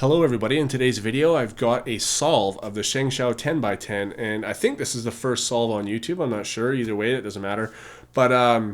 Hello everybody, in today's video I've got a solve of the ShengShou 10x10 and I think this is the first solve on YouTube. I'm not sure, either way it doesn't matter. But I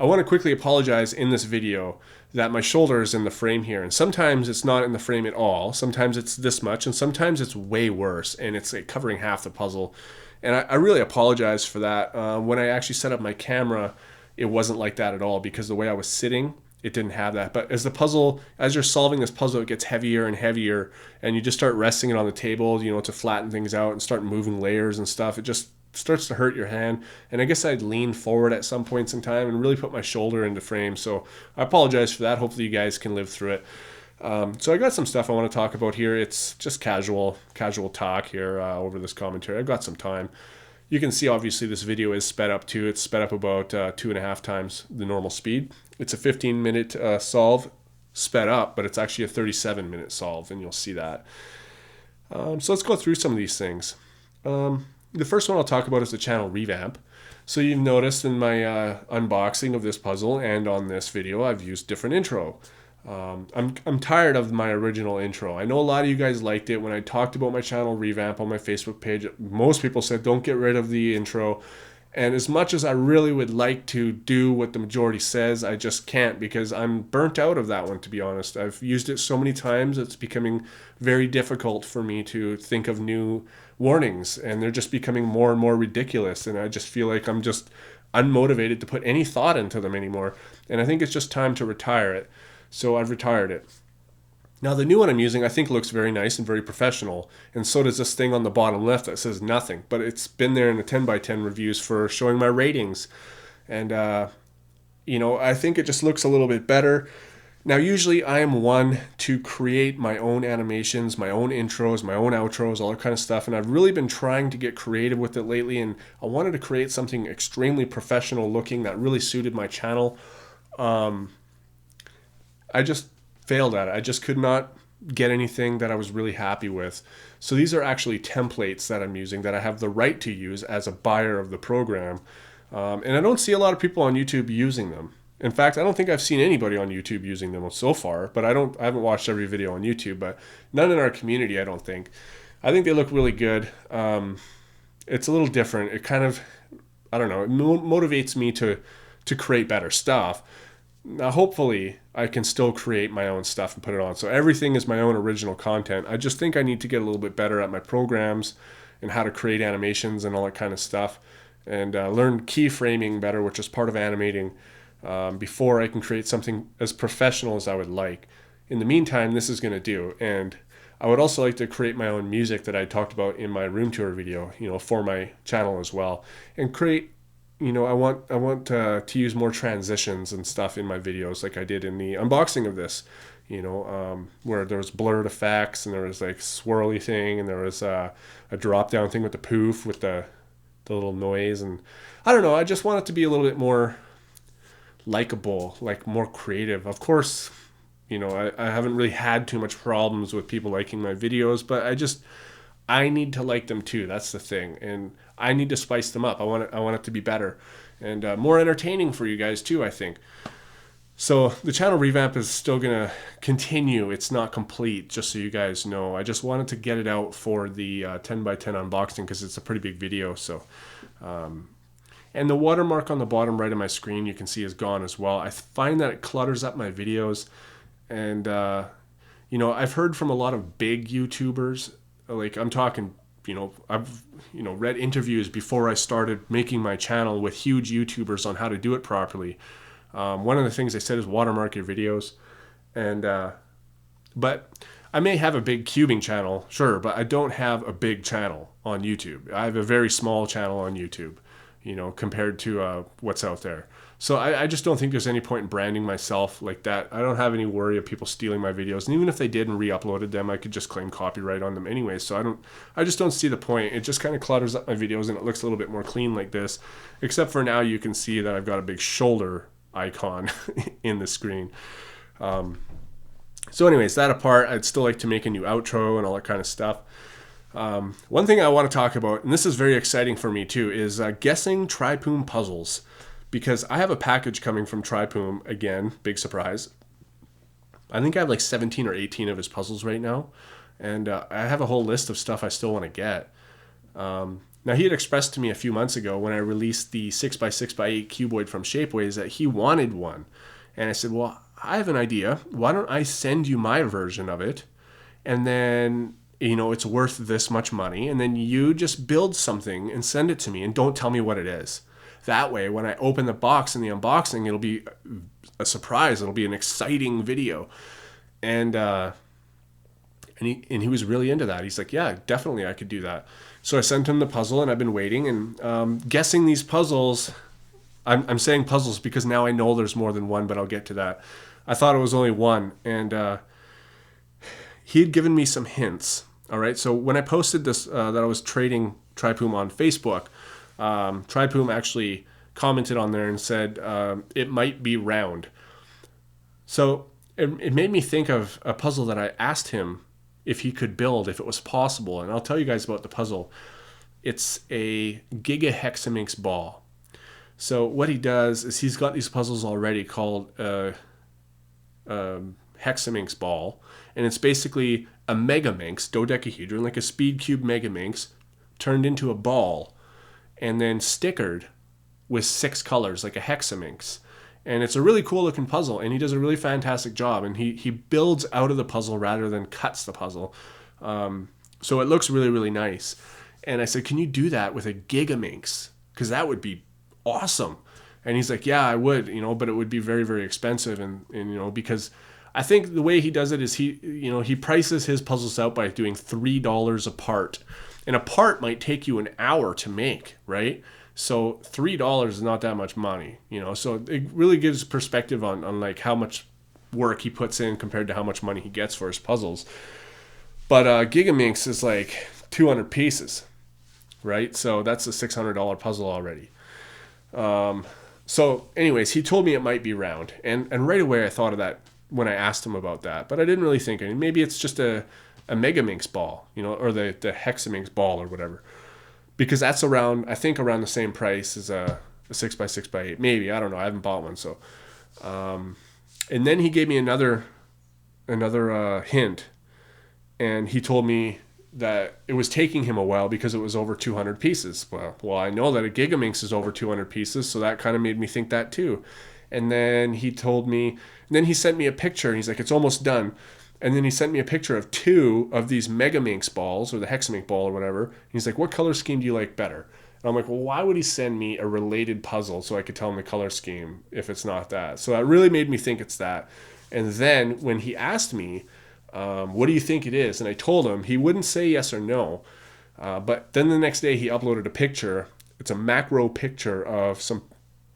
want to quickly apologize in this video that my shoulder is in the frame here, and sometimes it's not in the frame at all, sometimes it's this much, and sometimes it's way worse and it's like covering half the puzzle. And I really apologize for that. When I actually set up my camera, it wasn't like that at all because the way I was sitting, it didn't have that. But as you're solving this puzzle, it gets heavier and heavier, and you just start resting it on the table, to flatten things out and start moving layers and stuff. It just starts to hurt your hand. And I guess I'd lean forward at some points in time and really put my shoulder into frame. So I apologize for that. Hopefully you guys can live through it. So I got some stuff I want to talk about here. It's just casual talk here over this commentary. I've got some time. You can see obviously this video is sped up too. It's sped up about 2.5 times the normal speed. It's a 15-minute solve sped up, but it's actually a 37-minute solve, and you'll see that. So let's go through some of these things. The first one I'll talk about is the channel revamp. So you've noticed in my unboxing of this puzzle and on this video, I've used different intro. I'm tired of my original intro. I know a lot of you guys liked it when I talked about my channel revamp on my Facebook page. Most people said don't get rid of the intro. And as much as I really would like to do what the majority says, I just can't because I'm burnt out of that one, to be honest. I've used it so many times, it's becoming very difficult for me to think of new warnings, and they're just becoming more and more ridiculous, and I just feel like I'm just unmotivated to put any thought into them anymore. And I think it's just time to retire it. So I've retired it. Now the new one I'm using I think looks very nice and very professional, and so does this thing on the bottom left that says nothing, but it's been there in the 10x10 reviews for showing my ratings. And I think it just looks a little bit better. Now usually I am one to create my own animations, my own intros, my own outros, all that kind of stuff, and I've really been trying to get creative with it lately, and I wanted to create something extremely professional looking that really suited my channel. I just failed at it. I just could not get anything that I was really happy with. So these are actually templates that I'm using that I have the right to use as a buyer of the program. And I don't see a lot of people on YouTube using them. In fact, I don't think I've seen anybody on YouTube using them so far, but I haven't watched every video on YouTube, but none in our community, I don't think. I think they look really good. It's a little different. It kind of, I don't know, it motivates me to create better stuff. Now, hopefully, I can still create my own stuff and put it on. So everything is my own original content. I just think I need to get a little bit better at my programs and how to create animations and all that kind of stuff, and learn keyframing better, which is part of animating, before I can create something as professional as I would like. In the meantime, this is going to do. And I would also like to create my own music that I talked about in my room tour video, for my channel as well, and create. I want to use more transitions and stuff in my videos, like I did in the unboxing of this, where there was blurred effects and there was like swirly thing and there was a drop down thing with the poof with the little noise, and I don't know. I just want it to be a little bit more likable, like more creative. Of course, I haven't really had too much problems with people liking my videos, but I need to like them too. That's the thing, and I need to spice them up. I want it to be better and more entertaining for you guys too, I think. So the channel revamp is still gonna continue. It's not complete, just so you guys know. I just wanted to get it out for the 10x10 unboxing because it's a pretty big video. So, and the watermark on the bottom right of my screen you can see is gone as well. I find that it clutters up my videos, and I've heard from a lot of big YouTubers. Like I'm talking, I've read interviews before I started making my channel with huge YouTubers on how to do it properly. One of the things they said is watermark your videos, and but I may have a big cubing channel, sure, but I don't have a big channel on YouTube. I have a very small channel on YouTube, compared to what's out there. So I just don't think there's any point in branding myself like that. I don't have any worry of people stealing my videos. And even if they did and re-uploaded them, I could just claim copyright on them anyway. So I just don't see the point. It just kind of clutters up my videos and it looks a little bit more clean like this. Except for now you can see that I've got a big shoulder icon in the screen. So anyways, that apart, I'd still like to make a new outro and all that kind of stuff. One thing I want to talk about, and this is very exciting for me too, is guessing Tripoom puzzles. Because I have a package coming from Tripoom, again, big surprise. I think I have like 17 or 18 of his puzzles right now. And I have a whole list of stuff I still want to get. Now, he had expressed to me a few months ago when I released the 6x6x8 cuboid from Shapeways that he wanted one. And I said, well, I have an idea. Why don't I send you my version of it? And then, it's worth this much money. And then you just build something and send it to me and don't tell me what it is. That way, when I open the box and the unboxing, it'll be a surprise. It'll be an exciting video. And he was really into that. He's like, yeah, definitely I could do that. So I sent him the puzzle, and I've been waiting and guessing these puzzles. I'm saying puzzles because now I know there's more than one, but I'll get to that. I thought it was only one, and he had given me some hints. All right, so when I posted this that I was trading Tripoom on Facebook, Tripoom actually commented on there and said it might be round. So it made me think of a puzzle that I asked him if he could build, if it was possible. And I'll tell you guys about the puzzle. It's a gigahexaminx ball. So what he does is he's got these puzzles already called hexaminx ball. And it's basically a megaminx, dodecahedron, like a speed cube megaminx, turned into a ball and then stickered with 6 colors, like a hexaminx. And it's a really cool looking puzzle, and he does a really fantastic job. And he builds out of the puzzle rather than cuts the puzzle. So it looks really, really nice. And I said, can you do that with a gigaminx? Because that would be awesome. And he's like, yeah, I would, but it would be very, very expensive. And because I think the way he does it is he prices his puzzles out by doing $3 a part. And a part might take you an hour to make, right? So $3 is not that much money, so it really gives perspective on like how much work he puts in compared to how much money he gets for his puzzles. But Gigaminx is like 200 pieces, right? So that's a $600 puzzle already. So anyways, he told me it might be round. And right away I thought of that when I asked him about that. But I didn't really think anything. Maybe it's just a Megaminx ball, or the Hexaminx ball or whatever. Because that's around the same price as a 6x6x8. Maybe, I don't know. I haven't bought one. So, and then he gave me another hint. And he told me that it was taking him a while because it was over 200 pieces. Well, I know that a Gigaminx is over 200 pieces, so that kind of made me think that too. And then he sent me a picture, and he's like, it's almost done. And then he sent me a picture of 2 of these Megaminx balls, or the Hexaminx ball or whatever. And he's like, what color scheme do you like better? And I'm like, well, why would he send me a related puzzle so I could tell him the color scheme if it's not that? So that really made me think it's that. And then when he asked me, what do you think it is? And I told him, he wouldn't say yes or no. But then the next day he uploaded a picture. It's a macro picture of some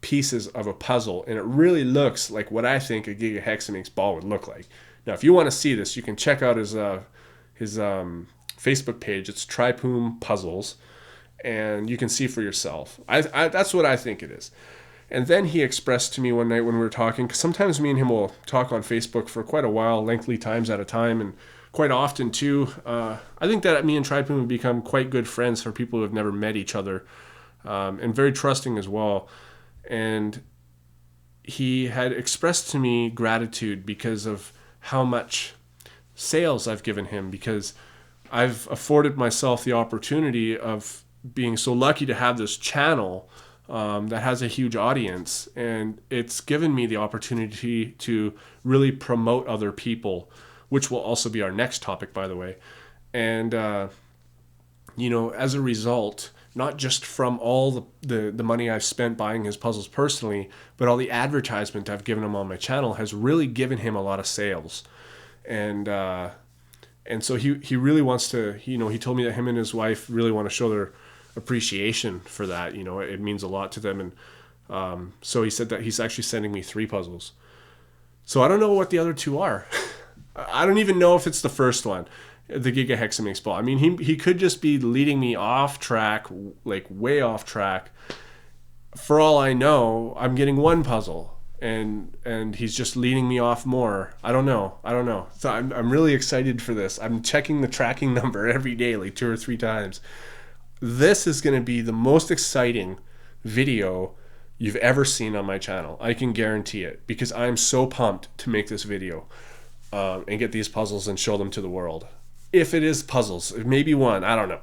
pieces of a puzzle. And it really looks like what I think a gigahexaminx ball would look like. Now, if you want to see this, you can check out his Facebook page. It's Tripoom Puzzles, and you can see for yourself. That's what I think it is. And then he expressed to me one night when we were talking, because sometimes me and him will talk on Facebook for quite a while, lengthy times at a time, and quite often too. I think that me and Tripoom have become quite good friends for people who have never met each other, and very trusting as well. And he had expressed to me gratitude because of how much sales I've given him, because I've afforded myself the opportunity of being so lucky to have this channel that has a huge audience, and it's given me the opportunity to really promote other people, which will also be our next topic, by the way. And as a result, not just from all the money I've spent buying his puzzles personally, but all the advertisement I've given him on my channel has really given him a lot of sales. And so he really wants to, he told me that him and his wife really want to show their appreciation for that. It means a lot to them. And so he said that he's actually sending me 3 puzzles. So I don't know what the other 2 are. I don't even know if it's the first one, the gigahexaminx ball. I mean, he could just be leading me off track, like way off track. For all I know, I'm getting 1 puzzle, and he's just leading me off more. I don't know. So I'm really excited for this. I'm checking the tracking number every day, like 2 or 3 times. This is going to be the most exciting video you've ever seen on my channel. I can guarantee it, because I'm so pumped to make this video. and get these puzzles and show them to the world. If it is puzzles, maybe one, I don't know.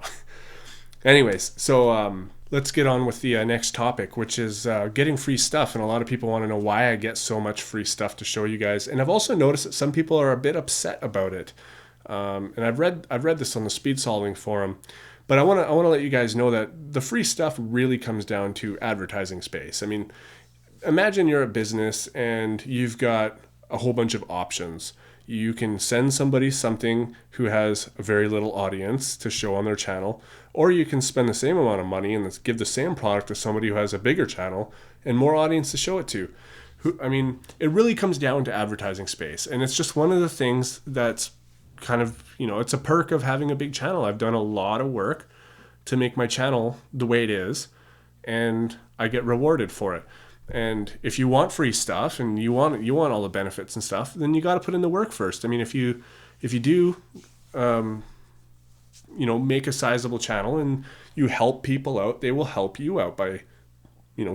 Anyways, so let's get on with the next topic, which is getting free stuff. And a lot of people want to know why I get so much free stuff to show you guys. And I've also noticed that some people are a bit upset about it. And I've read this on the speed solving forum, but I want to let you guys know that the free stuff really comes down to advertising space. I mean, imagine you're a business and you've got a whole bunch of options. You can send somebody something who has a very little audience to show on their channel, or you can spend the same amount of money and give the same product to somebody who has a bigger channel and more audience to show it to. I mean, it really comes down to advertising space. And it's just one of the things that's kind of, it's a perk of having a big channel. I've done a lot of work to make my channel the way it is, and I get rewarded for it. And if you want free stuff and you want all the benefits and stuff, then you got to put in the work first. I mean, if you do, make a sizable channel and you help people out, they will help you out by,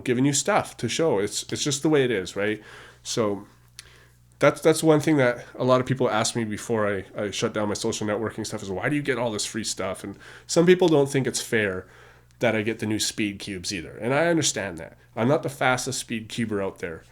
giving you stuff to show. It's just the way it is, right? So that's one thing that a lot of people ask me before I shut down my social networking stuff is, why do you get all this free stuff? And some people don't think it's fair that I get the new speed cubes either. And I understand that. I'm not the fastest speed cuber out there.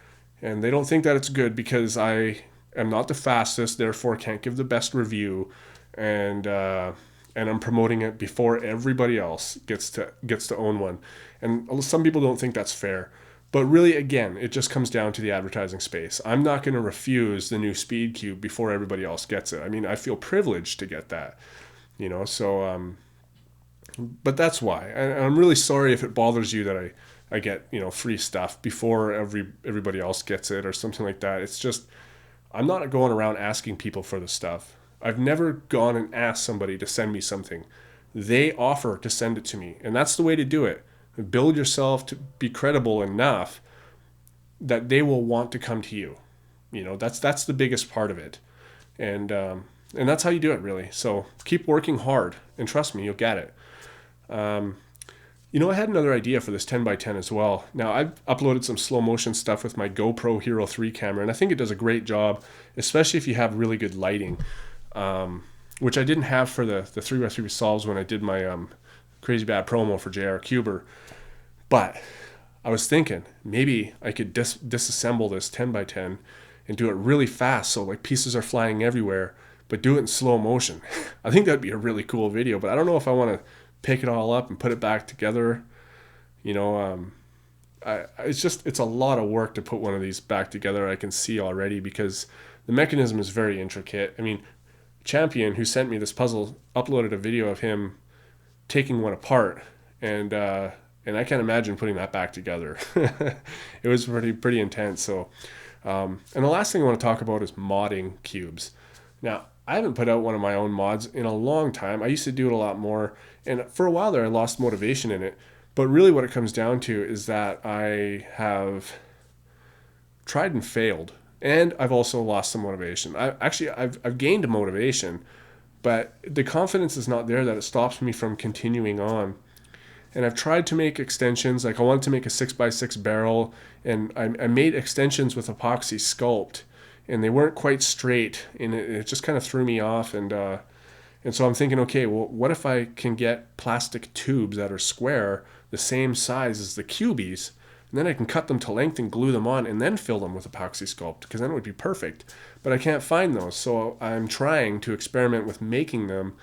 And they don't think that it's good because I am not the fastest, therefore can't give the best review. And I'm promoting it before everybody else gets to own one. And some people don't think that's fair. But really, again, it just comes down to the advertising space. I'm not going to refuse the new speed cube before everybody else gets it. I mean, I feel privileged to get that, so but that's why. And I'm really sorry if it bothers you that I get, free stuff before everybody else gets it or something like that. It's just, I'm not going around asking people for the stuff. I've never gone and asked somebody to send me something. They offer to send it to me. And that's the way to do it. Build yourself to be credible enough that they will want to come to you. That's the biggest part of it. And that's how you do it, really. So keep working hard and trust me, you'll get it. I had another idea for this 10x10 as well. Now, I've uploaded some slow motion stuff with my GoPro Hero 3 camera, and I think it does a great job, especially if you have really good lighting, which I didn't have for the 3x3 solves when I did my crazy bad promo for JR Cuber. But I was thinking maybe I could disassemble this 10x10 and do it really fast, so like pieces are flying everywhere, but do it in slow motion. I think that'd be a really cool video, but I don't know if I want to pick it all up and put it back together. It's a lot of work to put one of these back together. I can see already because the mechanism is very intricate. I mean, Champion, who sent me this puzzle, uploaded a video of him taking one apart, and I can't imagine putting that back together. It was pretty intense. So, and the last thing I want to talk about is modding cubes. Now, I haven't put out one of my own mods in a long time. I used to do it a lot more, and for a while there I lost motivation in it. But really what it comes down to is that I have tried and failed, and I've also lost some motivation. I've gained motivation, but the confidence is not there that it stops me from continuing on. And I've tried to make extensions, like I wanted to make a 6x6 barrel, and I made extensions with epoxy sculpt, and they weren't quite straight, and it just kind of threw me off. And so I'm thinking, okay, well, what if I can get plastic tubes that are square, the same size as the cubies, and then I can cut them to length and glue them on and then fill them with epoxy sculpt, because then it would be perfect. But I can't find those, so I'm trying to experiment with making them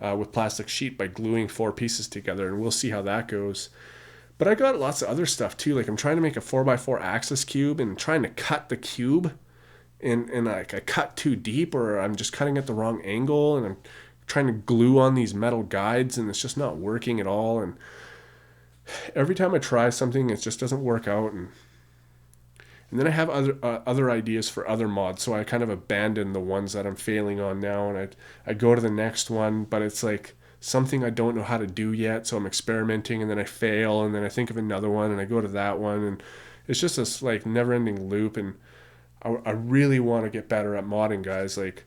with plastic sheet by gluing 4 pieces together, and we'll see how that goes. But I got lots of other stuff too, like I'm trying to make a 4x4 axis cube and trying to cut the cube, and like I cut too deep, or I'm just cutting at the wrong angle, and I'm trying to glue on these metal guides, and it's just not working at all. And every time I try something, it just doesn't work out. And then I have other ideas for other mods, so I kind of abandon the ones that I'm failing on now, and I go to the next one, but it's like something I don't know how to do yet, so I'm experimenting, and then I fail, and then I think of another one, and I go to that one, and it's just this like never-ending loop. And I really want to get better at modding, guys. Like,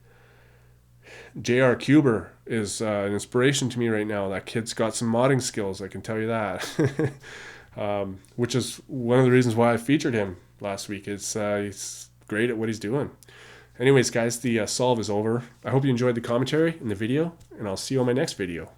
JR Cuber is an inspiration to me right now. That kid's got some modding skills, I can tell you that. Which is one of the reasons why I featured him last week. He's great at what he's doing. Anyways, guys, the solve is over. I hope you enjoyed the commentary in the video, and I'll see you on my next video.